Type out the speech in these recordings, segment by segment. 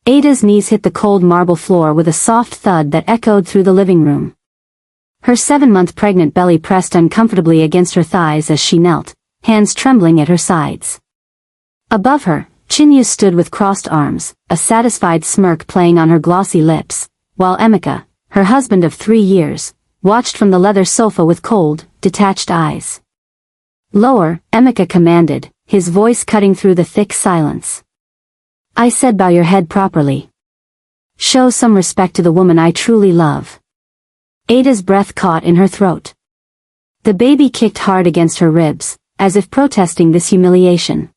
Ada's knees hit the cold marble floor with a soft thud that echoed through the living room. Her 7-month pregnant belly pressed uncomfortably against her thighs as she knelt, hands trembling at her sides. Above her, Chinyu stood with crossed arms, a satisfied smirk playing on her glossy lips, while Emeka, her husband of 3 years, watched from the leather sofa with cold, detached eyes. "Lower," Emeka commanded, his voice cutting through the thick silence. "I said bow your head properly. Show some respect to the woman I truly love." Ada's breath caught in her throat. The baby kicked hard against her ribs, as if protesting this humiliation.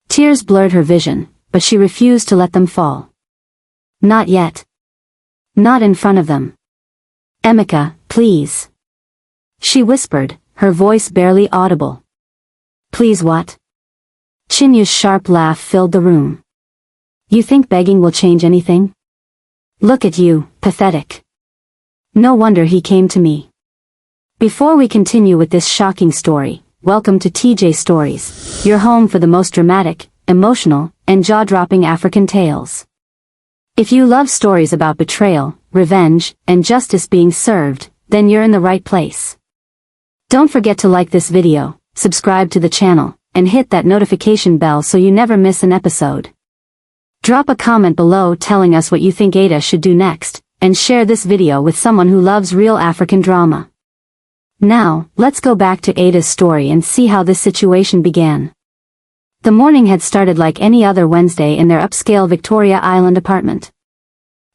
Tears blurred her vision, but she refused to let them fall. Not yet. Not in front of them. "Emeka, please," she whispered, her voice barely audible. "Please what?" Chinyu's sharp laugh filled the room. "You think begging will change anything? Look at you, pathetic. No wonder he came to me." Before we continue with this shocking story, welcome to TJ Stories, your home for the most dramatic, emotional, and jaw-dropping African tales. If you love stories about betrayal, revenge, and justice being served, then you're in the right place. Don't forget to like this video, subscribe to the channel, and hit that notification bell so you never miss an episode. Drop a comment below telling us what you think Ada should do next, and share this video with someone who loves real African drama. Now, let's go back to Ada's story and see how this situation began. The morning had started like any other Wednesday in their upscale Victoria Island apartment.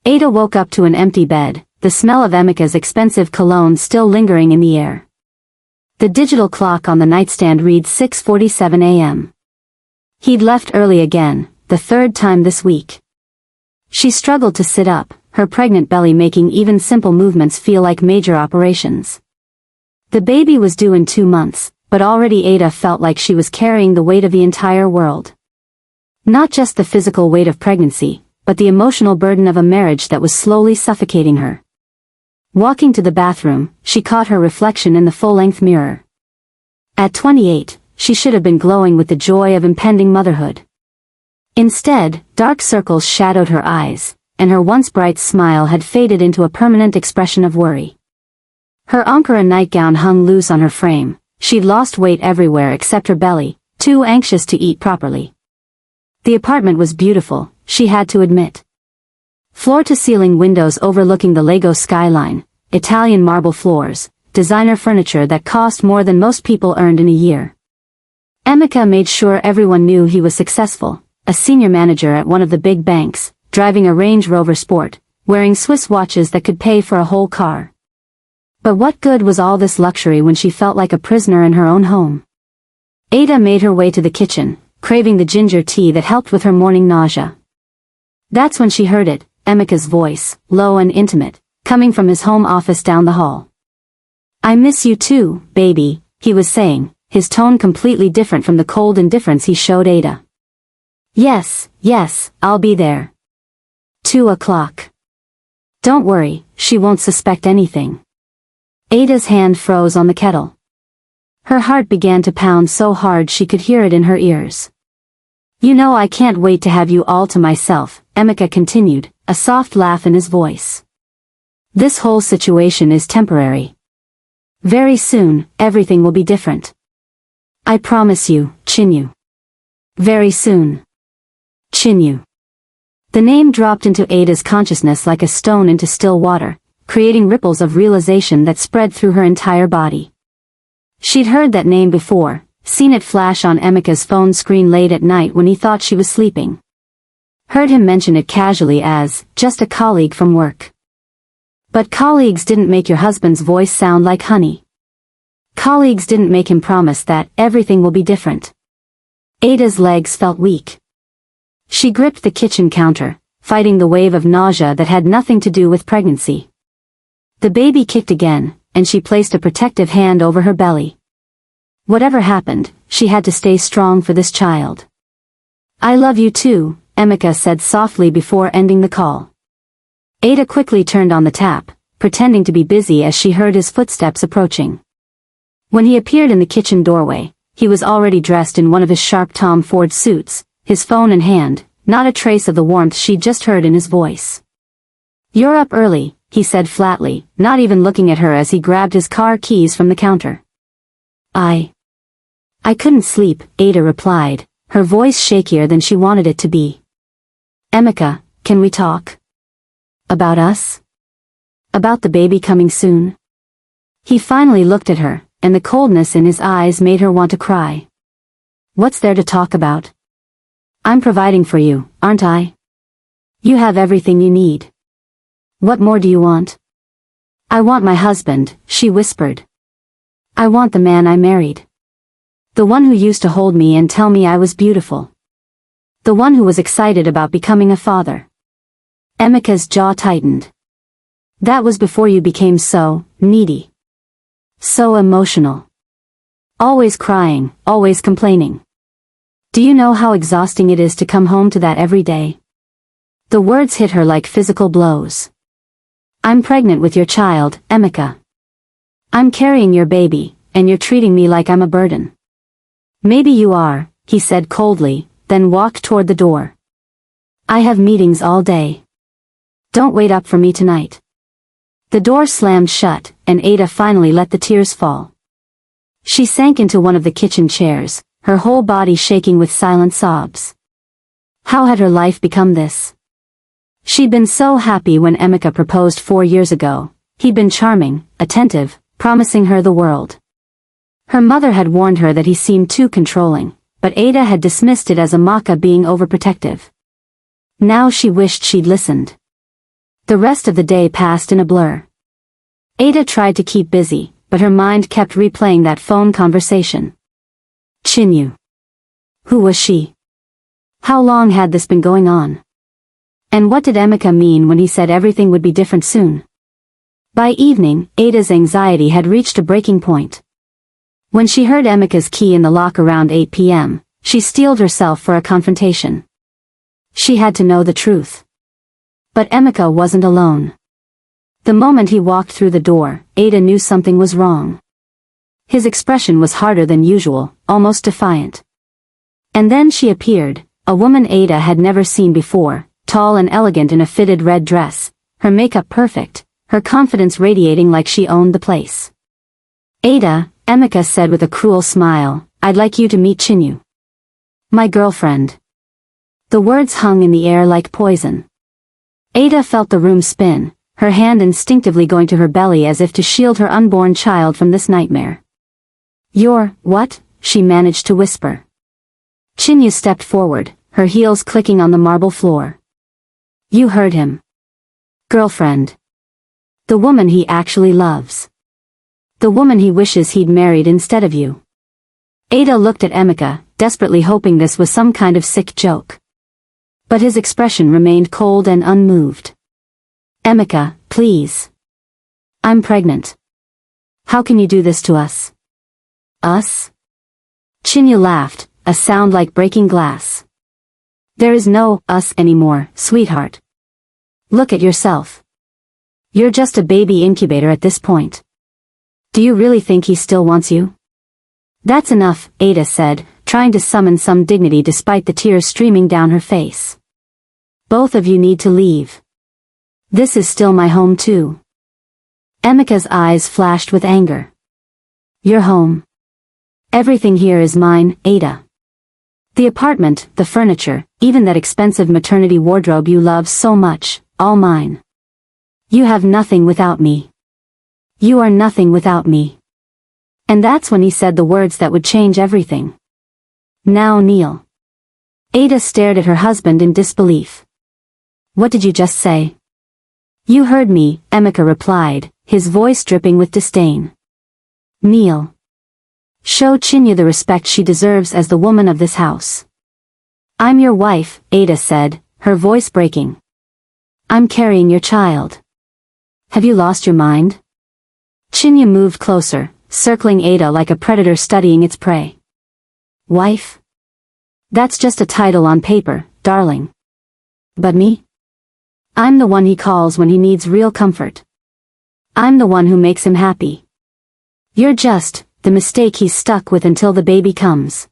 Ada woke up to an empty bed, the smell of Emeka's expensive cologne still lingering in the air. The digital clock on the nightstand read 6:47 a.m. He'd left early again, the 3rd time this week. She struggled to sit up, her pregnant belly making even simple movements feel like major operations. The baby was due in 2 months, but already Ada felt like she was carrying the weight of the entire world. Not just the physical weight of pregnancy, but the emotional burden of a marriage that was slowly suffocating her. Walking to the bathroom, she caught her reflection in the full-length mirror. At 28, she should have been glowing with the joy of impending motherhood. Instead, dark circles shadowed her eyes, and her once bright smile had faded into a permanent expression of worry. Her Ankara nightgown hung loose on her frame. She'd lost weight everywhere except her belly, too anxious to eat properly. The apartment was beautiful, she had to admit. Floor-to-ceiling windows overlooking the Lego skyline, Italian marble floors, designer furniture that cost more than most people earned in a year. Emeka made sure everyone knew he was successful, a senior manager at one of the big banks, driving a Range Rover Sport, wearing Swiss watches that could pay for a whole car. But what good was all this luxury when she felt like a prisoner in her own home? Ada made her way to the kitchen, craving the ginger tea that helped with her morning nausea. That's when she heard it, Emeka's voice, low and intimate, coming from his home office down the hall. "I miss you too, baby," he was saying, his tone completely different from the cold indifference he showed Ada. Yes, I'll be there. 2 o'clock. Don't worry, she won't suspect anything." Ada's hand froze on the kettle. Her heart began to pound so hard she could hear it in her ears. "You know I can't wait to have you all to myself," Emeka continued, a soft laugh in his voice. "This whole situation is temporary. Very soon, everything will be different. I promise you, Chinyu. Very soon. Chinyu." The name dropped into Ada's consciousness like a stone into still water, creating ripples of realization that spread through her entire body. She'd heard that name before, seen it flash on Emeka's phone screen late at night when he thought she was sleeping. Heard him mention it casually as, just a colleague from work. But colleagues didn't make your husband's voice sound like honey. Colleagues didn't make him promise that everything will be different. Ada's legs felt weak. She gripped the kitchen counter, fighting the wave of nausea that had nothing to do with pregnancy. The baby kicked again, and she placed a protective hand over her belly. Whatever happened, she had to stay strong for this child. "I love you too," Emeka said softly before ending the call. Ada quickly turned on the tap, pretending to be busy as she heard his footsteps approaching. When he appeared in the kitchen doorway, he was already dressed in one of his sharp Tom Ford suits, his phone in hand, not a trace of the warmth she'd just heard in his voice. "You're up early," he said flatly, not even looking at her as he grabbed his car keys from the counter. I couldn't sleep," Ada replied, her voice shakier than she wanted it to be. "Emeka, can we talk? About us? About the baby coming soon?" He finally looked at her, and the coldness in his eyes made her want to cry. "What's there to talk about? I'm providing for you, aren't I? You have everything you need. What more do you want?" "I want my husband," she whispered. "I want the man I married. The one who used to hold me and tell me I was beautiful. The one who was excited about becoming a father." Emeka's jaw tightened. "That was before you became so needy. So emotional. Always crying, always complaining. Do you know how exhausting it is to come home to that every day?" The words hit her like physical blows. "I'm pregnant with your child, Emeka. I'm carrying your baby, and you're treating me like I'm a burden." "Maybe you are," he said coldly, then walked toward the door. "I have meetings all day. Don't wait up for me tonight." The door slammed shut, and Ada finally let the tears fall. She sank into one of the kitchen chairs, her whole body shaking with silent sobs. How had her life become this? She'd been so happy when Emeka proposed 4 years ago. He'd been charming, attentive, promising her the world. Her mother had warned her that he seemed too controlling, but Ada had dismissed it as Amaka being overprotective. Now she wished she'd listened. The rest of the day passed in a blur. Ada tried to keep busy, but her mind kept replaying that phone conversation. Chinyu. Who was she? How long had this been going on? And what did Emeka mean when he said everything would be different soon? By evening, Ada's anxiety had reached a breaking point. When she heard Emeka's key in the lock around 8 p.m., she steeled herself for a confrontation. She had to know the truth. But Emeka wasn't alone. The moment he walked through the door, Ada knew something was wrong. His expression was harder than usual, almost defiant. And then she appeared, a woman Ada had never seen before, tall and elegant in a fitted red dress, her makeup perfect, her confidence radiating like she owned the place. "Ada," Emeka said with a cruel smile, "I'd like you to meet Chinyu. My girlfriend." The words hung in the air like poison. Ada felt the room spin, her hand instinctively going to her belly as if to shield her unborn child from this nightmare. "You're, what?" she managed to whisper. Chinyu stepped forward, her heels clicking on the marble floor. "You heard him. Girlfriend. The woman he actually loves. The woman he wishes he'd married instead of you." Ada looked at Emeka, desperately hoping this was some kind of sick joke. But his expression remained cold and unmoved. "Emeka, please. I'm pregnant. How can you do this to us?" "Us?" Chinyu laughed, a sound like breaking glass. "There is no us anymore, sweetheart. Look at yourself. You're just a baby incubator at this point. Do you really think he still wants you?" "That's enough," Ada said, trying to summon some dignity despite the tears streaming down her face. "Both of you need to leave. This is still my home too." Emeka's eyes flashed with anger. "Your home. Everything here is mine, Ada. The apartment, the furniture, even that expensive maternity wardrobe you love so much, all mine. You have nothing without me. You are nothing without me." And that's when he said the words that would change everything. "Now kneel." Ada stared at her husband in disbelief. "What did you just say?" "You heard me," Emeka replied, his voice dripping with disdain. "Kneel. Show Chinyu the respect she deserves as the woman of this house." "I'm your wife," Ada said, her voice breaking. "I'm carrying your child. Have you lost your mind?" Chinyu moved closer, circling Ada like a predator studying its prey. "Wife? That's just a title on paper, darling. But me? I'm the one he calls when he needs real comfort. I'm the one who makes him happy. You're just the mistake he's stuck with until the baby comes."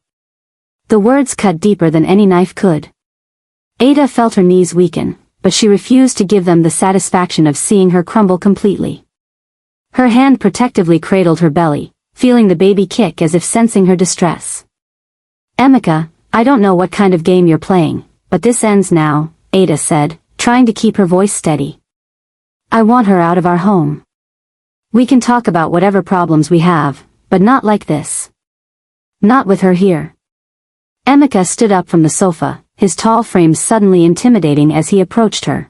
The words cut deeper than any knife could. Ada felt her knees weaken, but she refused to give them the satisfaction of seeing her crumble completely. Her hand protectively cradled her belly, feeling the baby kick as if sensing her distress. "Emeka, I don't know what kind of game you're playing, but this ends now," Ada said, trying to keep her voice steady. "I want her out of our home. We can talk about whatever problems we have, but not like this. Not with her here." Emeka stood up from the sofa, his tall frame suddenly intimidating as he approached her.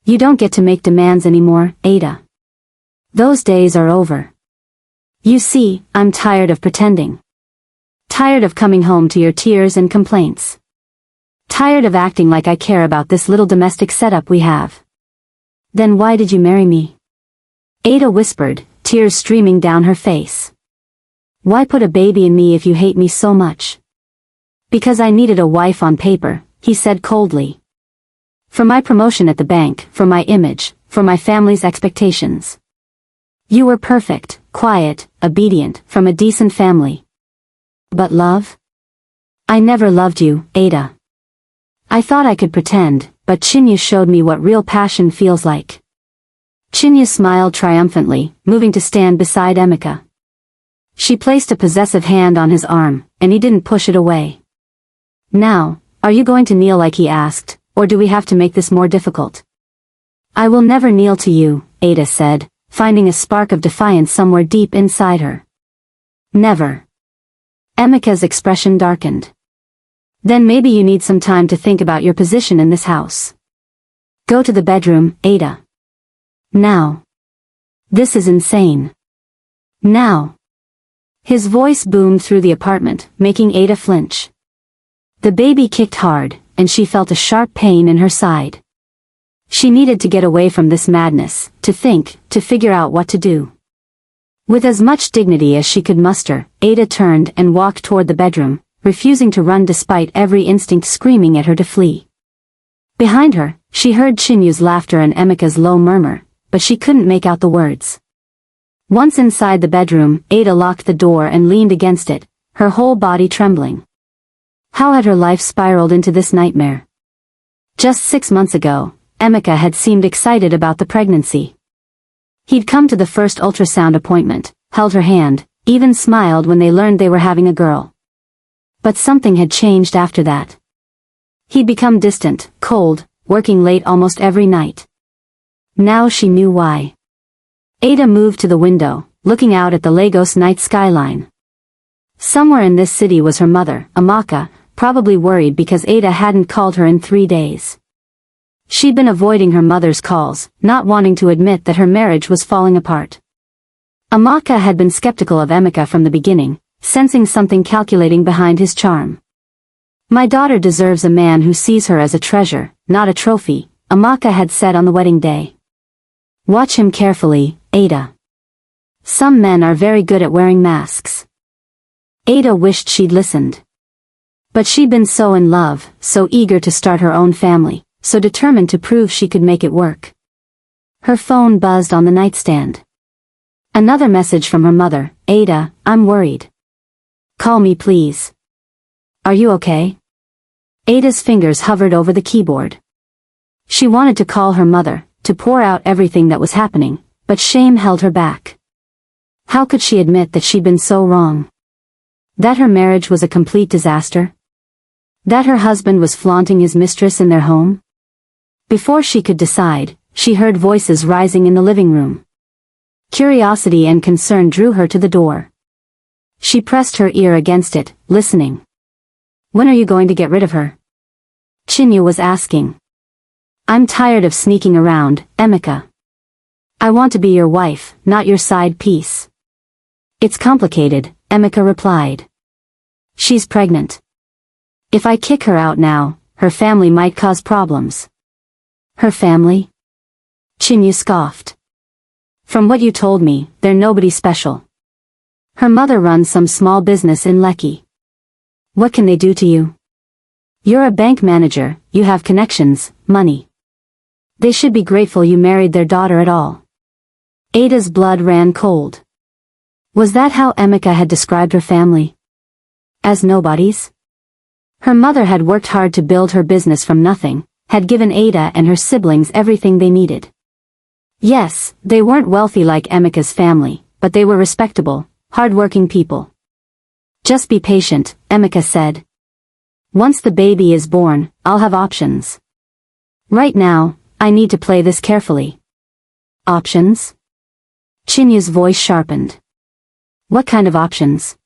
"You don't get to make demands anymore, Ada. Those days are over. You see, I'm tired of pretending. Tired of coming home to your tears and complaints. Tired of acting like I care about this little domestic setup we have." "Then why did you marry me?" Ada whispered, tears streaming down her face. "Why put a baby in me if you hate me so much?" "Because I needed a wife on paper," he said coldly. "For my promotion at the bank, for my image, for my family's expectations. You were perfect, quiet, obedient, from a decent family. But love? I never loved you, Ada. I thought I could pretend, but Chinya showed me what real passion feels like." Chinya smiled triumphantly, moving to stand beside Emeka. She placed a possessive hand on his arm, and he didn't push it away. "Now, are you going to kneel like he asked, or do we have to make this more difficult?" "I will never kneel to you," Ada said, finding a spark of defiance somewhere deep inside her. "Never." Emeka's expression darkened. "Then maybe you need some time to think about your position in this house. Go to the bedroom, Ada. Now. This is insane. Now." His voice boomed through the apartment, making Ada flinch. The baby kicked hard, and she felt a sharp pain in her side. She needed to get away from this madness, to think, to figure out what to do. With as much dignity as she could muster, Ada turned and walked toward the bedroom, refusing to run despite every instinct screaming at her to flee. Behind her, she heard Chinyu's laughter and Emeka's low murmur, but she couldn't make out the words. Once inside the bedroom, Ada locked the door and leaned against it, her whole body trembling. How had her life spiraled into this nightmare? Just 6 months ago, Emeka had seemed excited about the pregnancy. He'd come to the first ultrasound appointment, held her hand, even smiled when they learned they were having a girl. But something had changed after that. He'd become distant, cold, working late almost every night. Now she knew why. Ada moved to the window, looking out at the Lagos night skyline. Somewhere in this city was her mother, Amaka, probably worried because Ada hadn't called her in 3 days. She'd been avoiding her mother's calls, not wanting to admit that her marriage was falling apart. Amaka had been skeptical of Emeka from the beginning, sensing something calculating behind his charm. "My daughter deserves a man who sees her as a treasure, not a trophy," Amaka had said on the wedding day. "Watch him carefully, Ada. Some men are very good at wearing masks." Ada wished she'd listened. But she'd been so in love, so eager to start her own family, so determined to prove she could make it work. Her phone buzzed on the nightstand. Another message from her mother. "Ada, I'm worried. Call me please. Are you okay?" Ada's fingers hovered over the keyboard. She wanted to call her mother, to pour out everything that was happening, but shame held her back. How could she admit that she'd been so wrong? That her marriage was a complete disaster? That her husband was flaunting his mistress in their home? Before she could decide, she heard voices rising in the living room. Curiosity and concern drew her to the door. She pressed her ear against it, listening. "When are you going to get rid of her?" Chinya was asking. "I'm tired of sneaking around, Emeka. I want to be your wife, not your side piece." "It's complicated," Emeka replied. "She's pregnant. If I kick her out now, her family might cause problems." "Her family?" Chinya scoffed. "From what you told me, they're nobody special. Her mother runs some small business in Lekki. What can they do to you? You're a bank manager, you have connections, money. They should be grateful you married their daughter at all." Ada's blood ran cold. Was that how Emeka had described her family? As nobodies? Her mother had worked hard to build her business from nothing, had given Ada and her siblings everything they needed. Yes, they weren't wealthy like Emika's family, but they were respectable, hard-working people. Just be patient, Emika said. Once the baby is born, I'll have options. Right now, I need to play this carefully. Options? Chinyu's voice sharpened. What kind of options?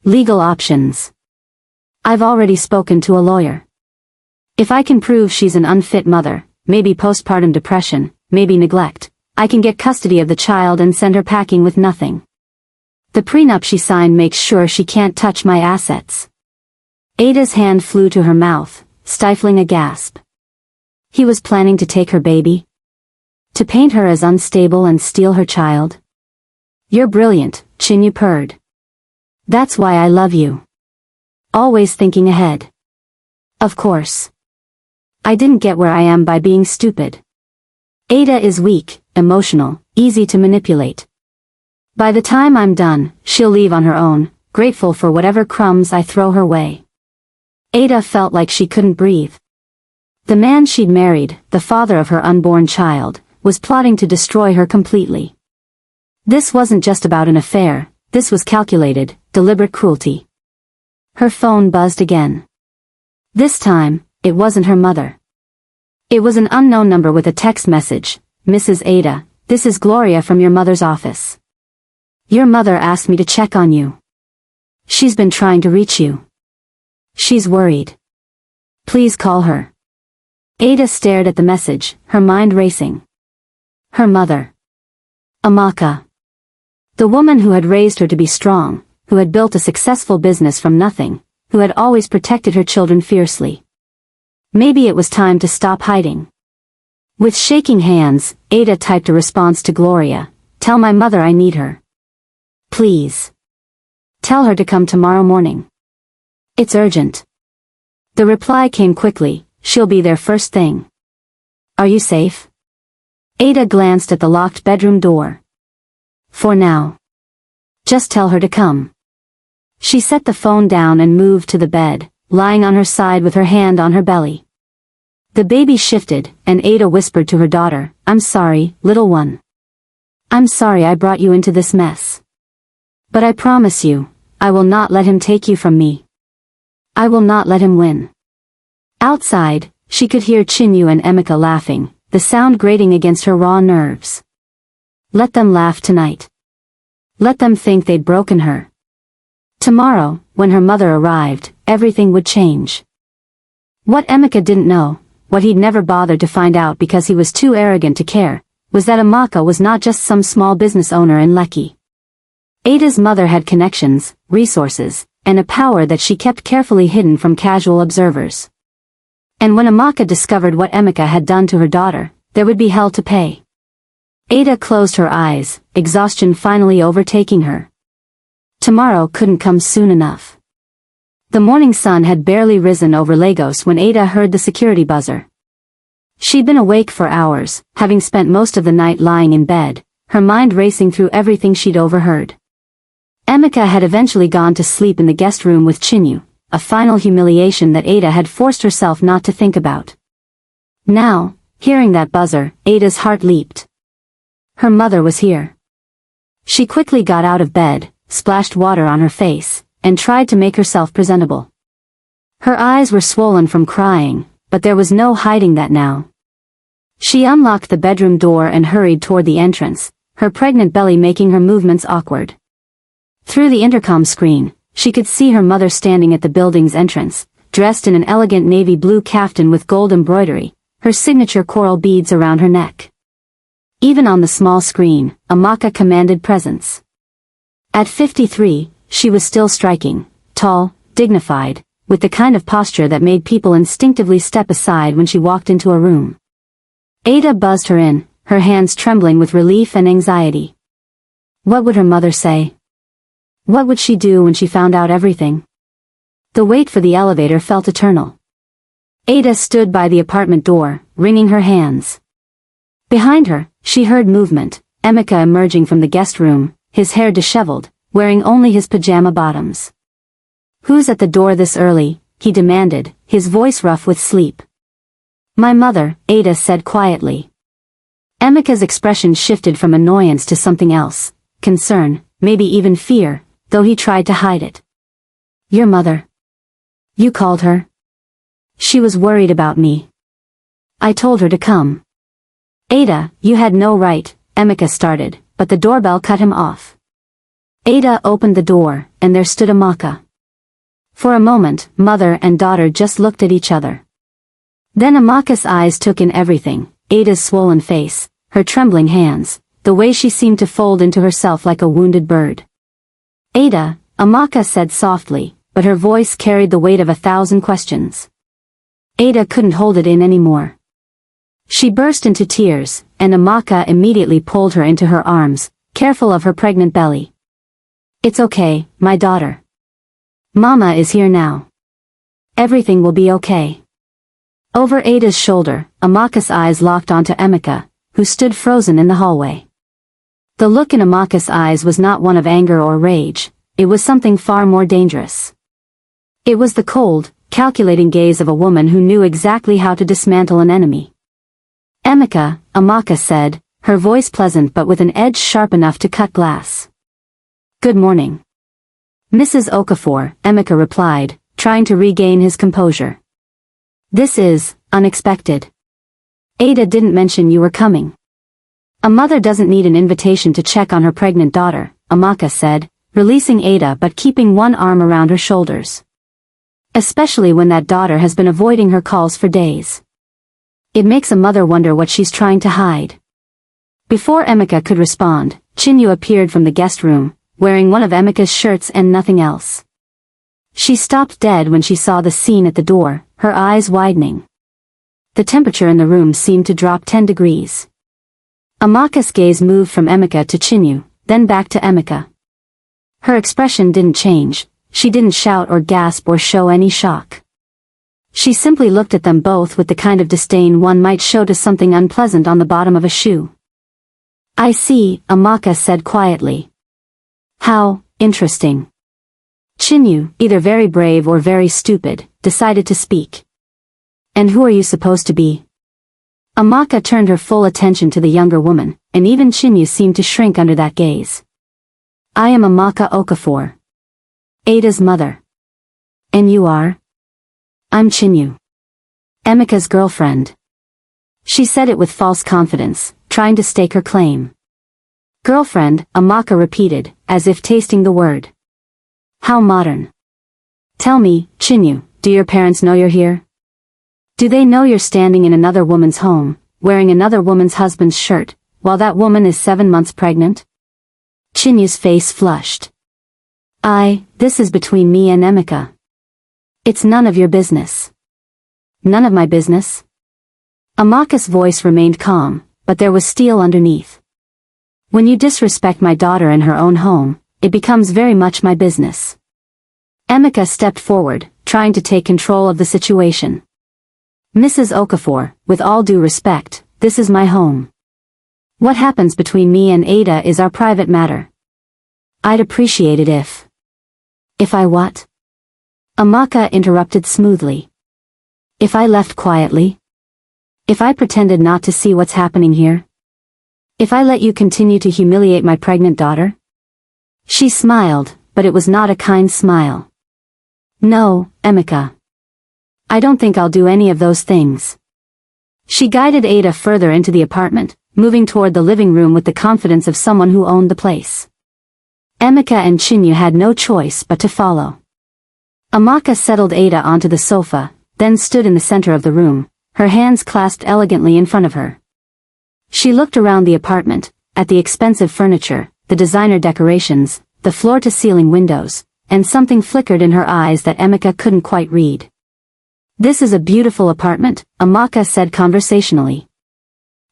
Legal options. I've already spoken to a lawyer. If I can prove she's an unfit mother, maybe postpartum depression, maybe neglect, I can get custody of the child and send her packing with nothing. The prenup she signed makes sure she can't touch my assets. Ada's hand flew to her mouth, stifling a gasp. He was planning to take her baby? To paint her as unstable and steal her child? You're brilliant, Chinyu purred. That's why I love you. Always thinking ahead. Of course. I didn't get where I am by being stupid. Ada is weak, emotional, easy to manipulate. By the time I'm done, she'll leave on her own, grateful for whatever crumbs I throw her way. Ada felt like she couldn't breathe. The man she'd married, the father of her unborn child, was plotting to destroy her completely. This wasn't just about an affair, this was calculated, deliberate cruelty. Her phone buzzed again. This time, it wasn't her mother. It was an unknown number with a text message. Mrs. Ada, this is Gloria from your mother's office. Your mother asked me to check on you. She's been trying to reach you. She's worried. Please call her. Ada stared at the message, her mind racing. Her mother. Amaka. The woman who had raised her to be strong, who had built a successful business from nothing, who had always protected her children fiercely. Maybe it was time to stop hiding. With shaking hands, Ada typed a response to Gloria. Tell my mother I need her. Please. Tell her to come tomorrow morning. It's urgent. The reply came quickly, she'll be there first thing. Are you safe? Ada glanced at the locked bedroom door. For now. Just tell her to come. She set the phone down and moved to the bed, lying on her side with her hand on her belly. The baby shifted, and Ada whispered to her daughter, I'm sorry, little one. I'm sorry I brought you into this mess. But I promise you, I will not let him take you from me. I will not let him win. Outside, she could hear Chinyu and Emika laughing, the sound grating against her raw nerves. Let them laugh tonight. Let them think they'd broken her. Tomorrow, when her mother arrived, everything would change. What Emika didn't know, what he'd never bothered to find out because he was too arrogant to care, was that Amaka was not just some small business owner in Lekki. Ada's mother had connections, resources, and a power that she kept carefully hidden from casual observers. And when Amaka discovered what Emika had done to her daughter, there would be hell to pay. Ada closed her eyes, exhaustion finally overtaking her. Tomorrow couldn't come soon enough. The morning sun had barely risen over Lagos when Ada heard the security buzzer. She'd been awake for hours, having spent most of the night lying in bed, her mind racing through everything she'd overheard. Emika had eventually gone to sleep in the guest room with Chinyu, a final humiliation that Ada had forced herself not to think about. Now, hearing that buzzer, Ada's heart leaped. Her mother was here. She quickly got out of bed, splashed water on her face, and tried to make herself presentable. Her eyes were swollen from crying, but there was no hiding that now. She unlocked the bedroom door and hurried toward the entrance, her pregnant belly making her movements awkward. Through the intercom screen, she could see her mother standing at the building's entrance, dressed in an elegant navy blue kaftan with gold embroidery, her signature coral beads around her neck. Even on the small screen, Amaka commanded presence. At 53, she was still striking, tall, dignified, with the kind of posture that made people instinctively step aside when she walked into a room. Ada buzzed her in, her hands trembling with relief and anxiety. What would her mother say? What would she do when she found out everything? The wait for the elevator felt eternal. Ada stood by the apartment door, wringing her hands. Behind her, she heard movement, Emika emerging from the guest room, his hair disheveled, wearing only his pajama bottoms. Who's at the door this early? he demanded, his voice rough with sleep. My mother, Ada said quietly. Emeka's expression shifted from annoyance to something else, concern, maybe even fear, though he tried to hide it. Your mother? You called her? She was worried about me. I told her to come. Ada, you had no right, Emeka started, but the doorbell cut him off. Ada opened the door, and there stood Amaka. For a moment, mother and daughter just looked at each other. Then Amaka's eyes took in everything, Ada's swollen face, her trembling hands, the way she seemed to fold into herself like a wounded bird. Ada, Amaka said softly, but her voice carried the weight of 1,000 questions. Ada couldn't hold it in anymore. She burst into tears, and Amaka immediately pulled her into her arms, careful of her pregnant belly. It's okay, my daughter. Mama is here now. Everything will be okay. Over Ada's shoulder, Amaka's eyes locked onto Emeka, who stood frozen in the hallway. The look in Amaka's eyes was not one of anger or rage, it was something far more dangerous. It was the cold, calculating gaze of a woman who knew exactly how to dismantle an enemy. Emeka, Amaka said, her voice pleasant but with an edge sharp enough to cut glass. Good morning. Mrs. Okafor, Emeka replied, trying to regain his composure. This is unexpected. Ada didn't mention you were coming. A mother doesn't need an invitation to check on her pregnant daughter, Amaka said, releasing Ada but keeping one arm around her shoulders. Especially when that daughter has been avoiding her calls for days. It makes a mother wonder what she's trying to hide. Before Emeka could respond, Chinyu appeared from the guest room, wearing one of Emeka's shirts and nothing else. She stopped dead when she saw the scene at the door, her eyes widening. The temperature in the room seemed to drop 10 degrees. Amaka's gaze moved from Emeka to Chinyu, then back to Emeka. Her expression didn't change, she didn't shout or gasp or show any shock. She simply looked at them both with the kind of disdain one might show to something unpleasant on the bottom of a shoe. I see, Amaka said quietly. How interesting. Chinyu, either very brave or very stupid, decided to speak. And who are you supposed to be? Amaka turned her full attention to the younger woman, and even Chinyu seemed to shrink under that gaze. I am Amaka Okafor. Ada's mother. And you are? I'm Chinyu. Emeka's girlfriend. She said it with false confidence, trying to stake her claim. Girlfriend, Amaka repeated, as if tasting the word. How modern. Tell me, Chinyu, do your parents know you're here? Do they know you're standing in another woman's home, wearing another woman's husband's shirt, while that woman is 7 months pregnant? Chinyu's face flushed. This is between me and Emeka. It's none of your business. None of my business? Amaka's voice remained calm, but there was steel underneath. When you disrespect my daughter in her own home, it becomes very much my business. Emeka stepped forward, trying to take control of the situation. Mrs. Okafor, with all due respect, this is my home. What happens between me and Ada is our private matter. I'd appreciate it if I what? Amaka interrupted smoothly. If I left quietly? If I pretended not to see what's happening here? If I let you continue to humiliate my pregnant daughter? She smiled, but it was not a kind smile. No, Emeka. I don't think I'll do any of those things. She guided Ada further into the apartment, moving toward the living room with the confidence of someone who owned the place. Emeka and Chinyu had no choice but to follow. Amaka settled Ada onto the sofa, then stood in the center of the room, her hands clasped elegantly in front of her. She looked around the apartment, at the expensive furniture, the designer decorations, the floor-to-ceiling windows, and something flickered in her eyes that Emeka couldn't quite read. This is a beautiful apartment, Amaka said conversationally.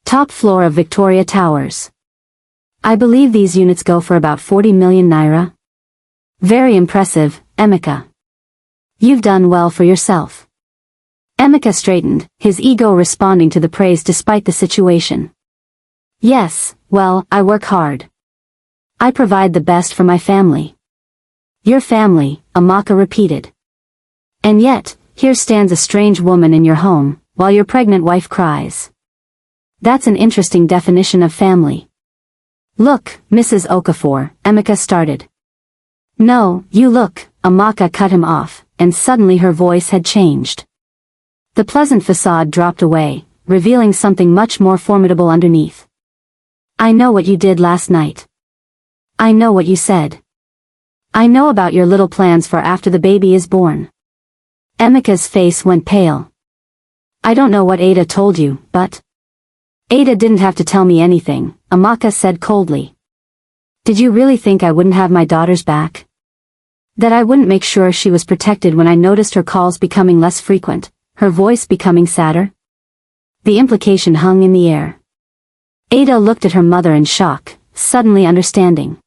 Top floor of Victoria Towers. I believe these units go for about 40 million naira. Very impressive, Emeka. You've done well for yourself. Emeka straightened, his ego responding to the praise despite the situation. Yes, well, I work hard. I provide the best for my family. Your family, Amaka repeated. And yet, here stands a strange woman in your home, while your pregnant wife cries. That's an interesting definition of family. Look, Mrs. Okafor, Emeka started. No, you look, Amaka cut him off, and suddenly her voice had changed. The pleasant facade dropped away, revealing something much more formidable underneath. I know what you did last night. I know what you said. I know about your little plans for after the baby is born. Emeka's face went pale. I don't know what Ada told you, but... Ada didn't have to tell me anything, Amaka said coldly. Did you really think I wouldn't have my daughter's back? That I wouldn't make sure she was protected when I noticed her calls becoming less frequent, her voice becoming sadder? The implication hung in the air. Ada looked at her mother in shock, suddenly understanding.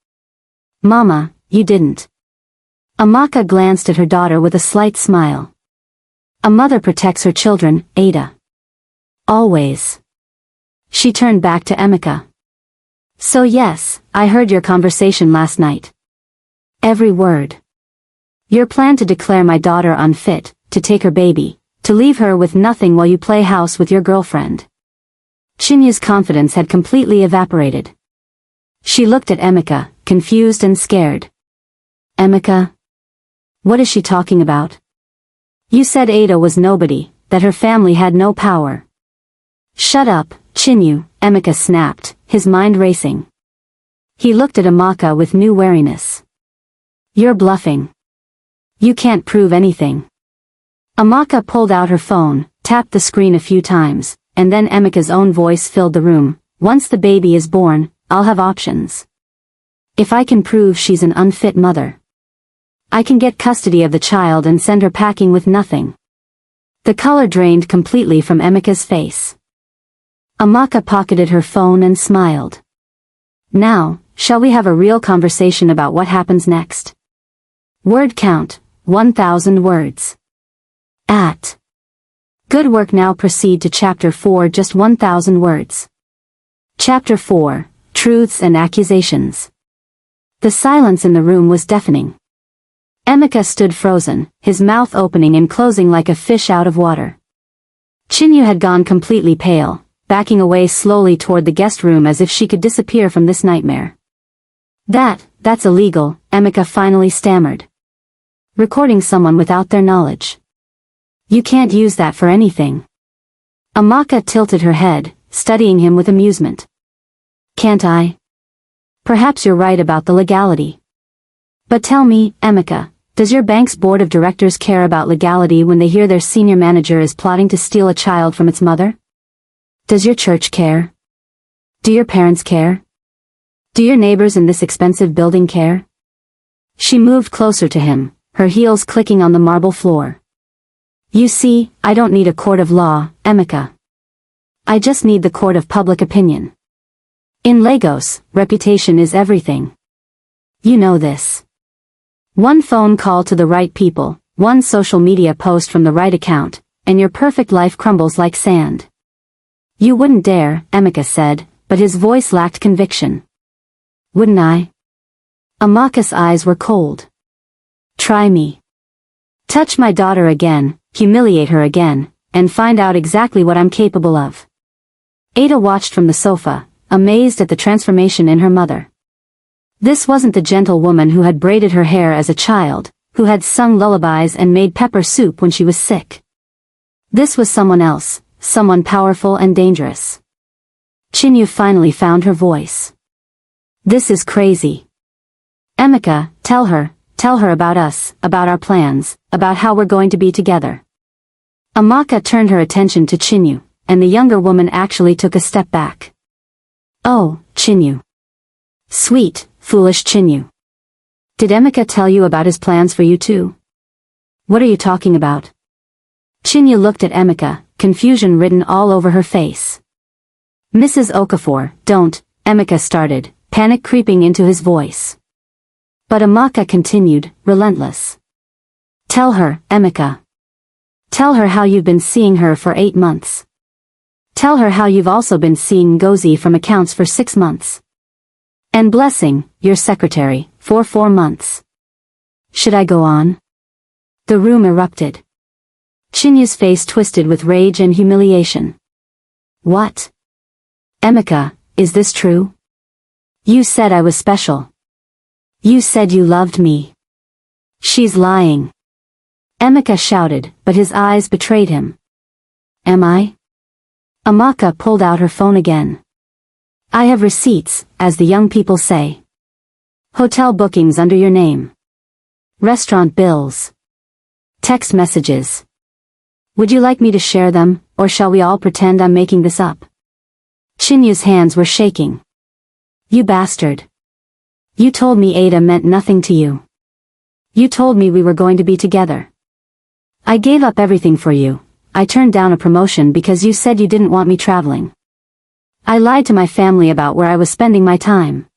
Mama, you didn't. Amaka glanced at her daughter with a slight smile. A mother protects her children, Ada. Always. She turned back to Emeka. So yes, I heard your conversation last night. Every word. Your plan to declare my daughter unfit, to take her baby, to leave her with nothing while you play house with your girlfriend. Chinyu's confidence had completely evaporated. She looked at Emeka, confused and scared. Emeka? What is she talking about? You said Ada was nobody, that her family had no power. Shut up, Chinyu, Emeka snapped, his mind racing. He looked at Amaka with new wariness. You're bluffing. You can't prove anything. Amaka pulled out her phone, tapped the screen a few times, and then Emeka's own voice filled the room. Once the baby is born, I'll have options. If I can prove she's an unfit mother, I can get custody of the child and send her packing with nothing. The color drained completely from Emeka's face. Amaka pocketed her phone and smiled. Now, shall we have a real conversation about what happens next? Word count, 1,000 words. At. Good work. Now proceed to Chapter 4, just 1,000 words. Chapter 4, Truths and Accusations. The silence in the room was deafening. Emeka stood frozen, his mouth opening and closing like a fish out of water. Chinyu had gone completely pale, backing away slowly toward the guest room as if she could disappear from this nightmare. That's illegal, Emeka finally stammered. Recording someone without their knowledge. You can't use that for anything. Amaka tilted her head, studying him with amusement. Can't I? Perhaps you're right about the legality. But tell me, Emeka, does your bank's board of directors care about legality when they hear their senior manager is plotting to steal a child from its mother? Does your church care? Do your parents care? Do your neighbors in this expensive building care? She moved closer to him, her heels clicking on the marble floor. You see, I don't need a court of law, Emeka. I just need the court of public opinion. In Lagos, reputation is everything. You know this. One phone call to the right people, one social media post from the right account, and your perfect life crumbles like sand. You wouldn't dare, Emeka said, but his voice lacked conviction. Wouldn't I? Amaka's eyes were cold. Try me. Touch my daughter again, humiliate her again, and find out exactly what I'm capable of. Ada watched from the sofa, amazed at the transformation in her mother. This wasn't the gentle woman who had braided her hair as a child, who had sung lullabies and made pepper soup when she was sick. This was someone else, someone powerful and dangerous. Chinyu finally found her voice. This is crazy. Emeka, tell her about us, about our plans, about how we're going to be together. Amaka turned her attention to Chinyu, and the younger woman actually took a step back. Oh, Chinyu. Sweet, foolish Chinyu. Did Emeka tell you about his plans for you too? What are you talking about? Chinyu looked at Emeka, confusion written all over her face. Mrs. Okafor, don't, Emeka started, panic creeping into his voice. But Amaka continued, relentless. Tell her, Emeka. Tell her how you've been seeing her for 8 months. Tell her how you've also been seeing Ngozi from accounts for 6 months. And Blessing, your secretary, for 4 months. Should I go on? The room erupted. Chinyu's face twisted with rage and humiliation. What? Emeka, is this true? You said I was special. You said you loved me. She's lying. Emeka shouted, but his eyes betrayed him. Am I? Amaka pulled out her phone again. I have receipts, as the young people say. Hotel bookings under your name. Restaurant bills. Text messages. Would you like me to share them, or shall we all pretend I'm making this up? Chinyu's hands were shaking. You bastard. You told me Ada meant nothing to you. You told me we were going to be together. I gave up everything for you. I turned down a promotion because you said you didn't want me traveling. I lied to my family about where I was spending my time.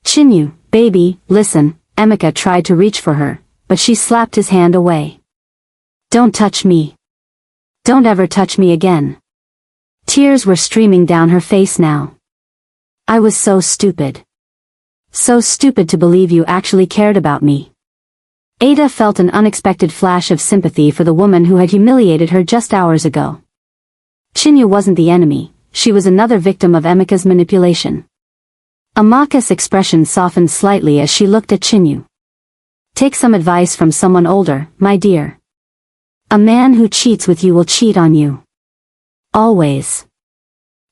Chinyu, baby, listen. Emeka tried to reach for her, but she slapped his hand away. Don't touch me. Don't ever touch me again. Tears were streaming down her face now. I was so stupid. So stupid to believe you actually cared about me. Ada felt an unexpected flash of sympathy for the woman who had humiliated her just hours ago. Chinyu wasn't the enemy, she was another victim of Emeka's manipulation. Amaka's expression softened slightly as she looked at Chinyu. Take some advice from someone older, my dear. A man who cheats with you will cheat on you. Always.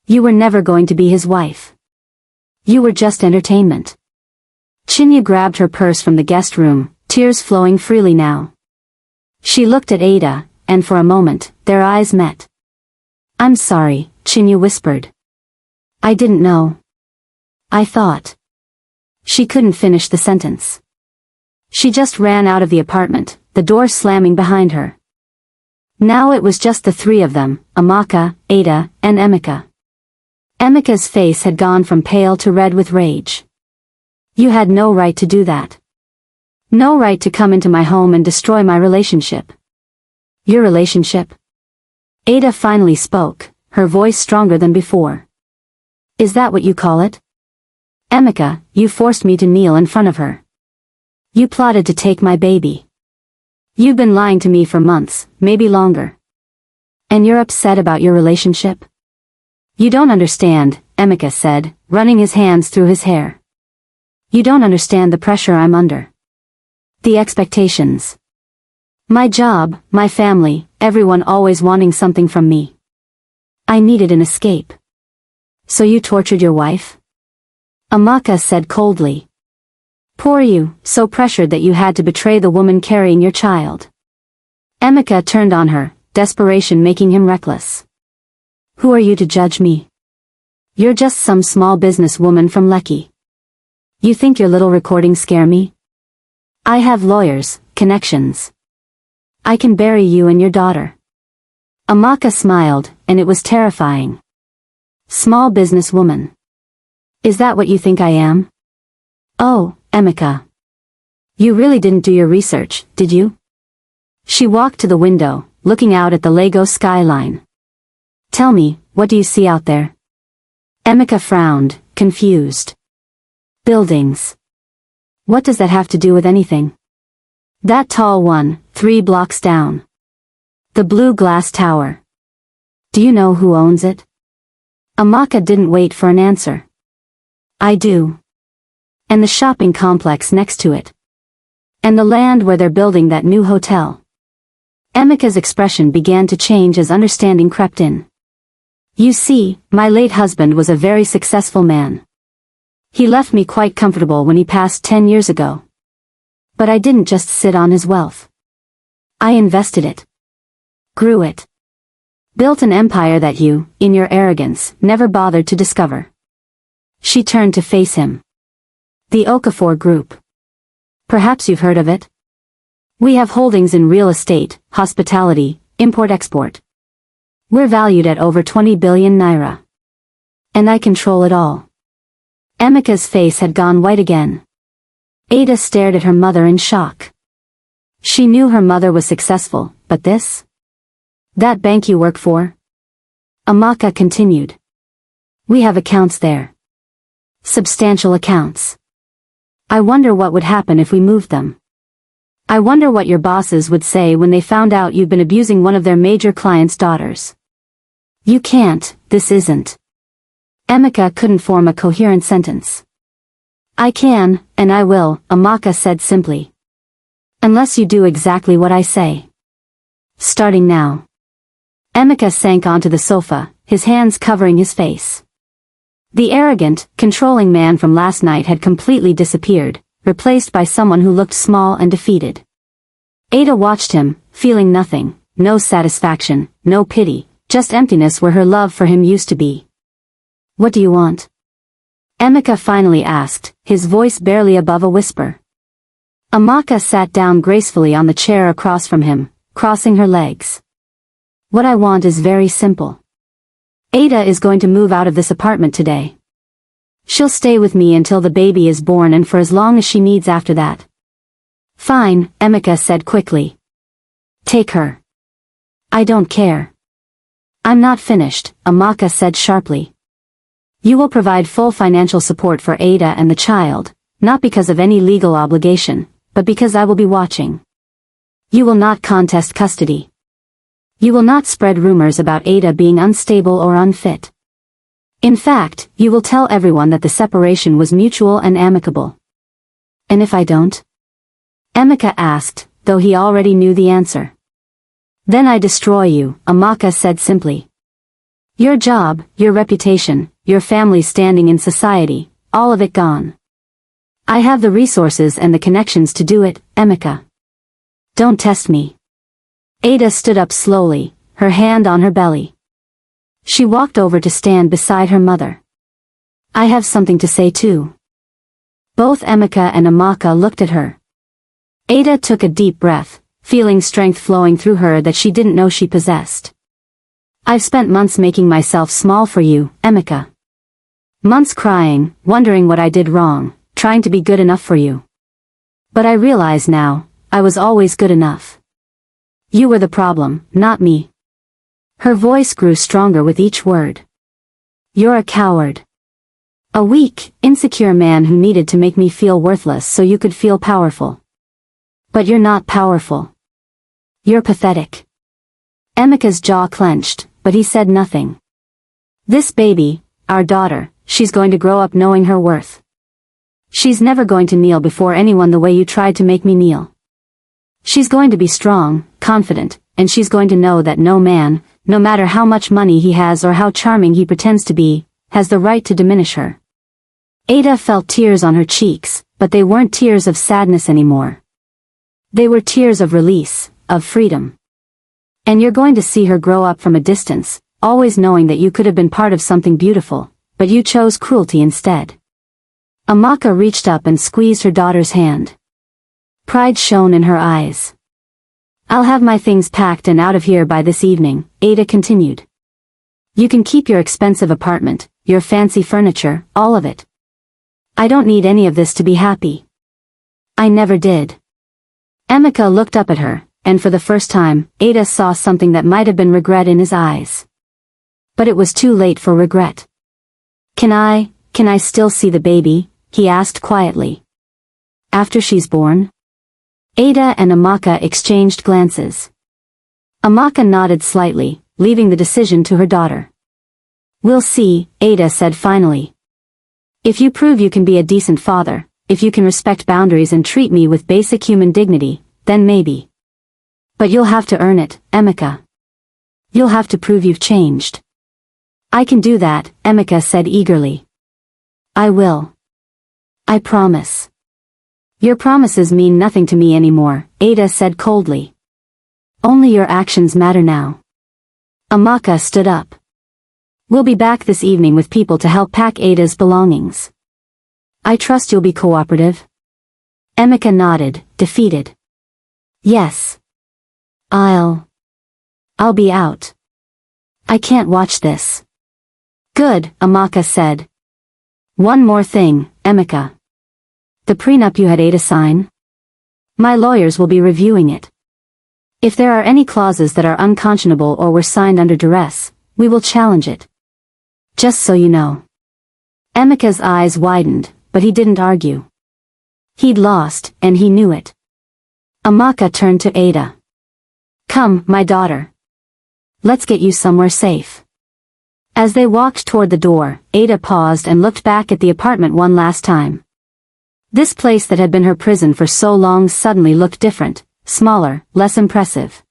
You were never going to be his wife. You were just entertainment. Chinyu grabbed her purse from the guest room, tears flowing freely now. She looked at Ada, and for a moment, their eyes met. I'm sorry, Chinyu whispered. I didn't know. I thought. She couldn't finish the sentence. She just ran out of the apartment, the door slamming behind her. Now it was just the three of them, Amaka, Ada, and Emeka. Emeka's face had gone from pale to red with rage. You had no right to do that. No right to come into my home and destroy my relationship. Your relationship? Ada finally spoke, her voice stronger than before. Is that what you call it? Emeka, you forced me to kneel in front of her. You plotted to take my baby. You've been lying to me for months, maybe longer. And you're upset about your relationship? You don't understand, Emeka said, running his hands through his hair. You don't understand the pressure I'm under. The expectations. My job, my family, everyone always wanting something from me. I needed an escape. So you tortured your wife? Amaka said coldly. Poor you, so pressured that you had to betray the woman carrying your child. Emeka turned on her, desperation making him reckless. Who are you to judge me? You're just some small business woman from Lekki. You think your little recordings scare me? I have lawyers, connections. I can bury you and your daughter. Amaka smiled, and it was terrifying. Small business woman. Is that what you think I am? Oh, Emeka. You really didn't do your research, did you? She walked to the window, looking out at the Lagos skyline. Tell me, what do you see out there? Emeka frowned, confused. Buildings. What does that have to do with anything? That tall one, 3 blocks down. The blue glass tower. Do you know who owns it? Amaka didn't wait for an answer. I do. And the shopping complex next to it. And the land where they're building that new hotel. Emeka's expression began to change as understanding crept in. You see, my late husband was a very successful man. He left me quite comfortable when he passed 10 years ago. But I didn't just sit on his wealth. I invested it. Grew it. Built an empire that you, in your arrogance, never bothered to discover. She turned to face him. The Okafor Group. Perhaps you've heard of it? We have holdings in real estate, hospitality, import-export. We're valued at over 20 billion naira. And I control it all. Emeka's face had gone white again. Ada stared at her mother in shock. She knew her mother was successful, but this? That bank you work for? Amaka continued. We have accounts there. Substantial accounts. I wonder what would happen if we moved them. I wonder what your bosses would say when they found out you've been abusing one of their major clients' daughters. You can't, this isn't. Emeka couldn't form a coherent sentence. I can, and I will, Amaka said simply. Unless you do exactly what I say. Starting now. Emeka sank onto the sofa, his hands covering his face. The arrogant, controlling man from last night had completely disappeared, replaced by someone who looked small and defeated. Ada watched him, feeling nothing, no satisfaction, no pity, just emptiness where her love for him used to be. What do you want? Emeka finally asked, his voice barely above a whisper. Amaka sat down gracefully on the chair across from him, crossing her legs. What I want is very simple. Ada is going to move out of this apartment today. She'll stay with me until the baby is born and for as long as she needs after that. Fine, Emeka said quickly. Take her. I don't care. I'm not finished, Amaka said sharply. You will provide full financial support for Ada and the child, not because of any legal obligation, but because I will be watching. You will not contest custody. You will not spread rumors about Ada being unstable or unfit. In fact, you will tell everyone that the separation was mutual and amicable. And if I don't? Emeka asked, though he already knew the answer. Then I destroy you, Amaka said simply. Your job, your reputation, your family's standing in society, all of it gone. I have the resources and the connections to do it, Emeka. Don't test me. Ada stood up slowly, her hand on her belly. She walked over to stand beside her mother. I have something to say too. Both Emeka and Amaka looked at her. Ada took a deep breath, feeling strength flowing through her that she didn't know she possessed. I've spent months making myself small for you, Emeka. Months crying, wondering what I did wrong, trying to be good enough for you. But I realize now, I was always good enough. You were the problem, not me. Her voice grew stronger with each word. You're a coward. A weak, insecure man who needed to make me feel worthless so you could feel powerful. But you're not powerful. You're pathetic. Emeka's jaw clenched, but he said nothing. This baby, our daughter, she's going to grow up knowing her worth. She's never going to kneel before anyone the way you tried to make me kneel. She's going to be strong, confident, and she's going to know that no man, no matter how much money he has or how charming he pretends to be, has the right to diminish her. Ada felt tears on her cheeks, but they weren't tears of sadness anymore. They were tears of release, of freedom. And you're going to see her grow up from a distance, always knowing that you could have been part of something beautiful, but you chose cruelty instead. Amaka reached up and squeezed her daughter's hand. Pride shone in her eyes. I'll have my things packed and out of here by this evening, Ada continued. You can keep your expensive apartment, your fancy furniture, all of it. I don't need any of this to be happy. I never did. Emeka looked up at her, and for the first time, Ada saw something that might have been regret in his eyes. But it was too late for regret. Can I still see the baby? He asked quietly. After she's born? Ada and Amaka exchanged glances. Amaka nodded slightly, leaving the decision to her daughter. We'll see, Ada said finally. If you prove you can be a decent father, if you can respect boundaries and treat me with basic human dignity, then maybe. But you'll have to earn it, Emeka. You'll have to prove you've changed. I can do that, Emeka said eagerly. I will. I promise. Your promises mean nothing to me anymore, Ada said coldly. Only your actions matter now. Amaka stood up. We'll be back this evening with people to help pack Ada's belongings. I trust you'll be cooperative? Emeka nodded, defeated. Yes. I'll be out. I can't watch this. Good, Amaka said. One more thing, Emeka. The prenup you had Ada sign? My lawyers will be reviewing it. If there are any clauses that are unconscionable or were signed under duress, we will challenge it. Just so you know. Emeka's eyes widened, but he didn't argue. He'd lost, and he knew it. Amaka turned to Ada. Come, my daughter. Let's get you somewhere safe. As they walked toward the door, Ada paused and looked back at the apartment one last time. This place that had been her prison for so long suddenly looked different, smaller, less impressive.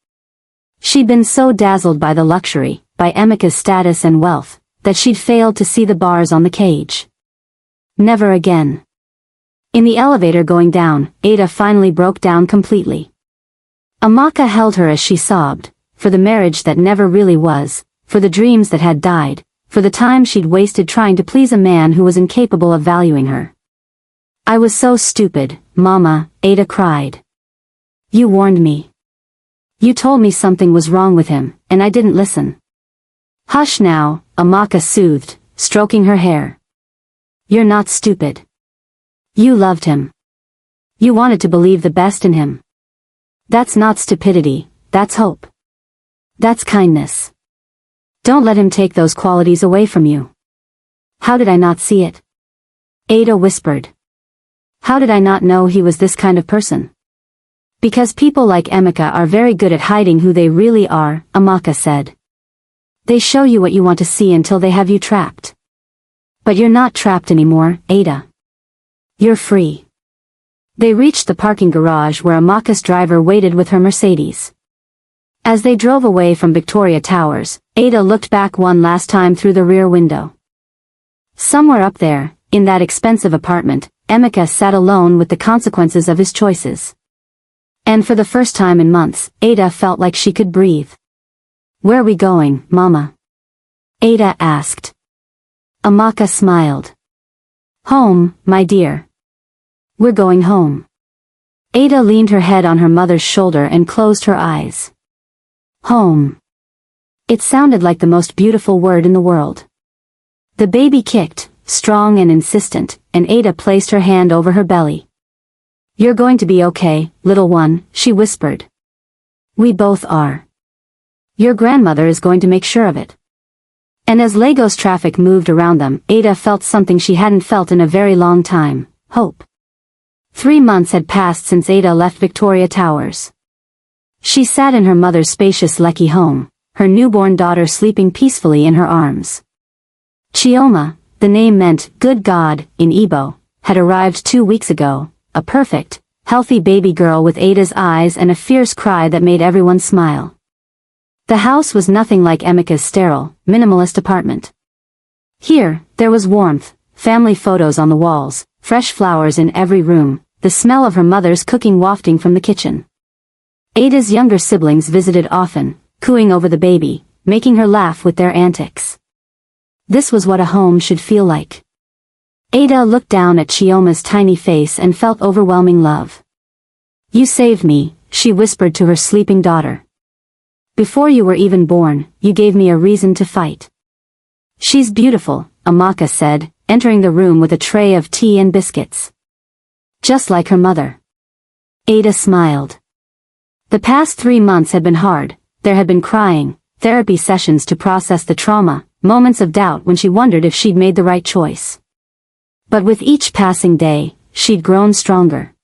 She'd been so dazzled by the luxury, by Emika's status and wealth, that she'd failed to see the bars on the cage. Never again. In the elevator going down, Ada finally broke down completely. Amaka held her as she sobbed, for the marriage that never really was, for the dreams that had died, for the time she'd wasted trying to please a man who was incapable of valuing her. I was so stupid, Mama, Ada cried. You warned me. You told me something was wrong with him, and I didn't listen. Hush now, Amaka soothed, stroking her hair. You're not stupid. You loved him. You wanted to believe the best in him. That's not stupidity, that's hope. That's kindness. Don't let him take those qualities away from you. How did I not see it? Ada whispered. How did I not know he was this kind of person? Because people like Emika are very good at hiding who they really are, Amaka said. They show you what you want to see until they have you trapped. But you're not trapped anymore, Ada. You're free. They reached the parking garage where Amaka's driver waited with her Mercedes. As they drove away from Victoria Towers, Ada looked back one last time through the rear window. Somewhere up there, in that expensive apartment, Emika sat alone with the consequences of his choices. And for the first time in months, Ada felt like she could breathe. Where are we going, Mama? Ada asked. Amaka smiled. Home, my dear. We're going home. Ada leaned her head on her mother's shoulder and closed her eyes. Home. It sounded like the most beautiful word in the world. The baby kicked, strong and insistent, and Ada placed her hand over her belly. You're going to be okay, little one, she whispered. We both are. Your grandmother is going to make sure of it. And as Lagos traffic moved around them, Ada felt something she hadn't felt in a very long time, hope. 3 months had passed since Ada left Victoria Towers. She sat in her mother's spacious Lekki home, her newborn daughter sleeping peacefully in her arms. Chioma, the name meant good God in Igbo, had arrived 2 weeks ago, a perfect, healthy baby girl with Ada's eyes and a fierce cry that made everyone smile. The house was nothing like Emika's sterile, minimalist apartment. Here, there was warmth, family photos on the walls, fresh flowers in every room, the smell of her mother's cooking wafting from the kitchen. Ada's younger siblings visited often, cooing over the baby, making her laugh with their antics. This was what a home should feel like. Ada looked down at Chioma's tiny face and felt overwhelming love. You saved me, she whispered to her sleeping daughter. Before you were even born, you gave me a reason to fight. She's beautiful, Amaka said, entering the room with a tray of tea and biscuits. Just like her mother. Ada smiled. The past 3 months had been hard. There had been crying, therapy sessions to process the trauma, moments of doubt when she wondered if she'd made the right choice. But with each passing day, she'd grown stronger.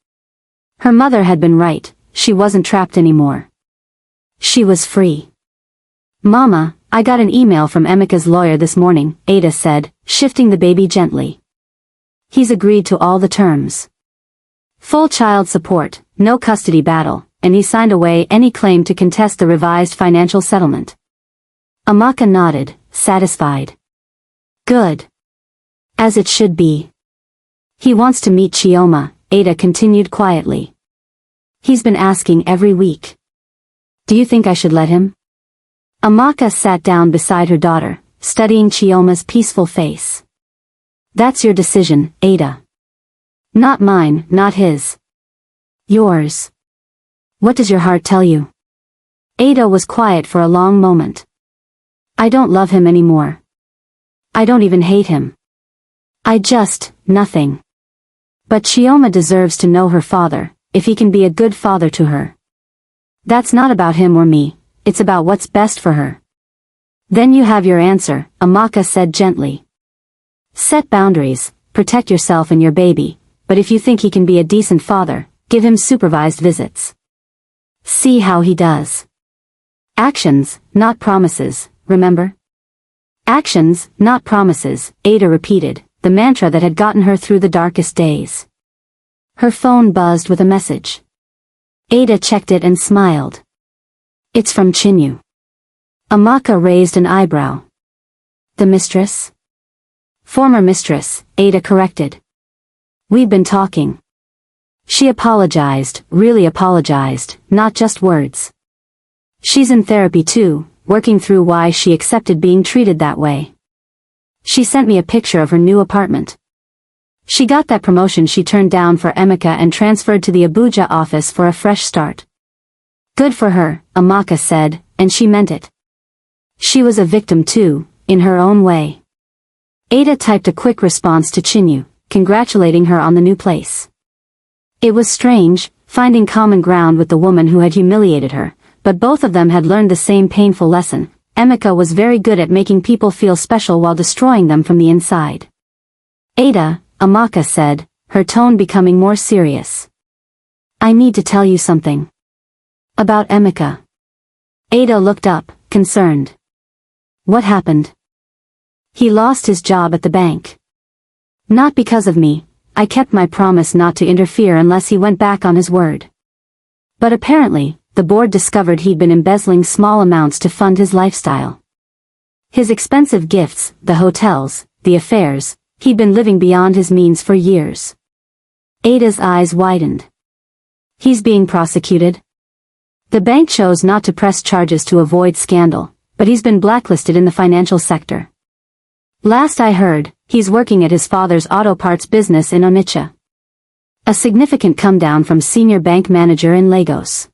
Her mother had been right, she wasn't trapped anymore. She was free. Mama, I got an email from Emika's lawyer this morning, Ada said, shifting the baby gently. He's agreed to all the terms. Full child support, no custody battle, and he signed away any claim to contest the revised financial settlement. Amaka nodded, satisfied. Good. As it should be. He wants to meet Chioma, Ada continued quietly. He's been asking every week. Do you think I should let him? Amaka sat down beside her daughter, studying Chioma's peaceful face. That's your decision, Ada. Not mine, not his. Yours. What does your heart tell you? Ada was quiet for a long moment. I don't love him anymore. I don't even hate him. Nothing. But Chioma deserves to know her father, if he can be a good father to her. That's not about him or me, it's about what's best for her. Then you have your answer, Amaka said gently. Set boundaries, protect yourself and your baby, but if you think he can be a decent father, give him supervised visits. See how he does. Actions, not promises, remember? Actions, not promises, Ada repeated, the mantra that had gotten her through the darkest days. Her phone buzzed with a message. Ada checked it and smiled. It's from Chinyu. Amaka raised an eyebrow. The mistress? Former mistress, Ada corrected. We've been talking. She apologized, really apologized, not just words. She's in therapy too, working through why she accepted being treated that way. She sent me a picture of her new apartment. She got that promotion she turned down for Emeka and transferred to the Abuja office for a fresh start. Good for her, Amaka said, and she meant it. She was a victim too, in her own way. Ada typed a quick response to Chinyu, congratulating her on the new place. It was strange, finding common ground with the woman who had humiliated her, but both of them had learned the same painful lesson. Emeka was very good at making people feel special while destroying them from the inside. Ada, Amaka said, her tone becoming more serious. I need to tell you something. About Emeka. Ada looked up, concerned. What happened? He lost his job at the bank. Not because of me. I kept my promise not to interfere unless he went back on his word. But apparently, the board discovered he'd been embezzling small amounts to fund his lifestyle. His expensive gifts, the hotels, the affairs, he'd been living beyond his means for years. Ada's eyes widened. He's being prosecuted? The bank chose not to press charges to avoid scandal, but he's been blacklisted in the financial sector. Last I heard, he's working at his father's auto parts business in Onitsha. A significant comedown from senior bank manager in Lagos.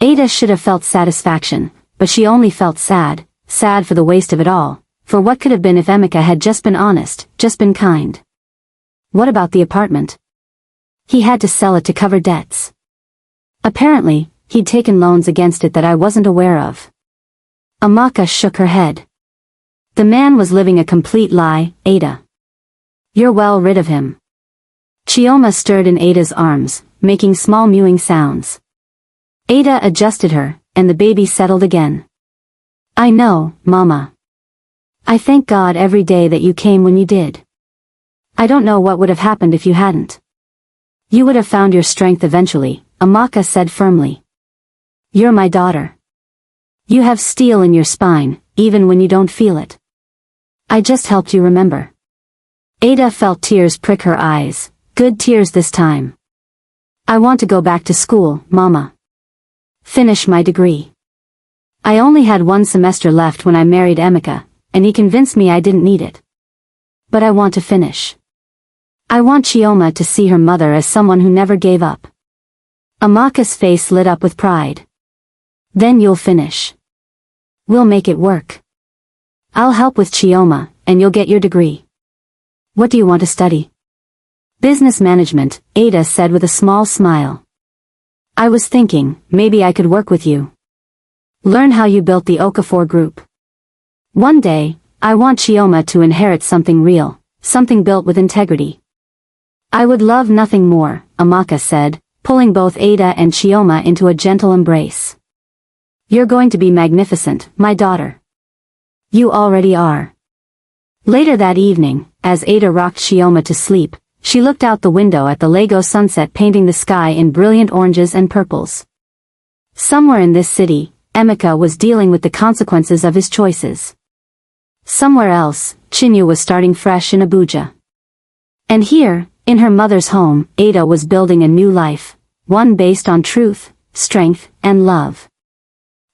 Ada should have felt satisfaction, but she only felt sad for the waste of it all, for what could have been if Emeka had just been honest, just been kind. What about the apartment? He had to sell it to cover debts. Apparently, he'd taken loans against it that I wasn't aware of. Amaka shook her head. The man was living a complete lie, Ada. You're well rid of him. Chioma stirred in Ada's arms, making small mewing sounds. Ada adjusted her, and the baby settled again. I know, Mama. I thank God every day that you came when you did. I don't know what would have happened if you hadn't. You would have found your strength eventually, Amaka said firmly. You're my daughter. You have steel in your spine, even when you don't feel it. I just helped you remember. Ada felt tears prick her eyes, good tears this time. I want to go back to school, Mama. Finish my degree. I only had one semester left when I married Emeka, and he convinced me I didn't need it. But I want to finish. I want Chioma to see her mother as someone who never gave up. Amaka's face lit up with pride. Then you'll finish. We'll make it work. I'll help with Chioma, and you'll get your degree. What do you want to study? Business management, Ada said with a small smile. I was thinking, maybe I could work with you. Learn how you built the Okafor group. One day, I want Chioma to inherit something real, something built with integrity. I would love nothing more, Amaka said, pulling both Ada and Chioma into a gentle embrace. You're going to be magnificent, my daughter. You already are. Later that evening, as Ada rocked Chioma to sleep, she looked out the window at the Lagos sunset painting the sky in brilliant oranges and purples. Somewhere in this city, Emeka was dealing with the consequences of his choices. Somewhere else, Chinyu was starting fresh in Abuja. And here, in her mother's home, Ada was building a new life, one based on truth, strength, and love.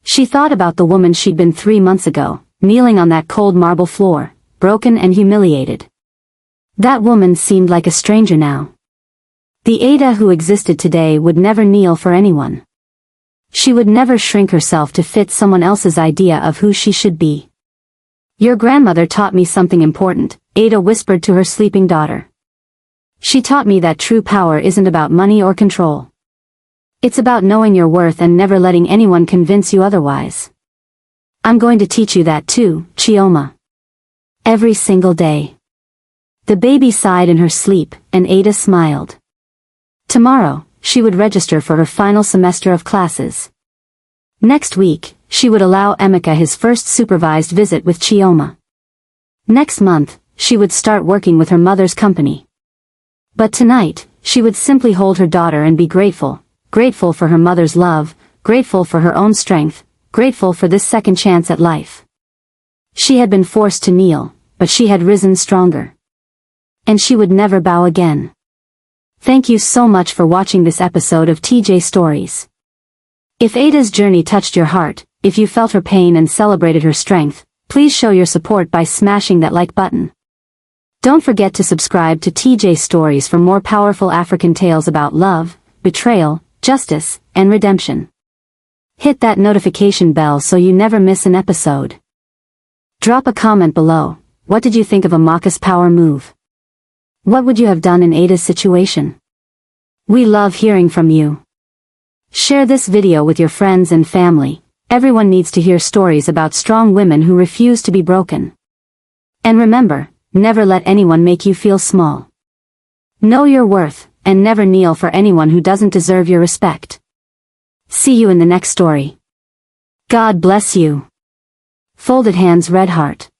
She thought about the woman she'd been 3 months ago, kneeling on that cold marble floor, broken and humiliated. That woman seemed like a stranger now. The Ada who existed today would never kneel for anyone. She would never shrink herself to fit someone else's idea of who she should be. Your grandmother taught me something important, Ada whispered to her sleeping daughter. She taught me that true power isn't about money or control. It's about knowing your worth and never letting anyone convince you otherwise. I'm going to teach you that too, Chioma. Every single day. The baby sighed in her sleep, and Ada smiled. Tomorrow, she would register for her final semester of classes. Next week, she would allow Emeka his first supervised visit with Chioma. Next month, she would start working with her mother's company. But tonight, she would simply hold her daughter and be grateful, grateful for her mother's love, grateful for her own strength, grateful for this second chance at life. She had been forced to kneel, but she had risen stronger. And she would never bow again. Thank you so much for watching this episode of TJ Stories. If Ada's journey touched your heart, if you felt her pain and celebrated her strength, please show your support by smashing that like button. Don't forget to subscribe to TJ Stories for more powerful African tales about love, betrayal, justice, and redemption. Hit that notification bell so you never miss an episode. Drop a comment below. What did you think of Amaka's power move? What would you have done in Ada's situation? We love hearing from you. Share this video with your friends and family. Everyone needs to hear stories about strong women who refuse to be broken. And remember, never let anyone make you feel small. Know your worth, and never kneel for anyone who doesn't deserve your respect. See you in the next story. God bless you. Folded hands, red heart.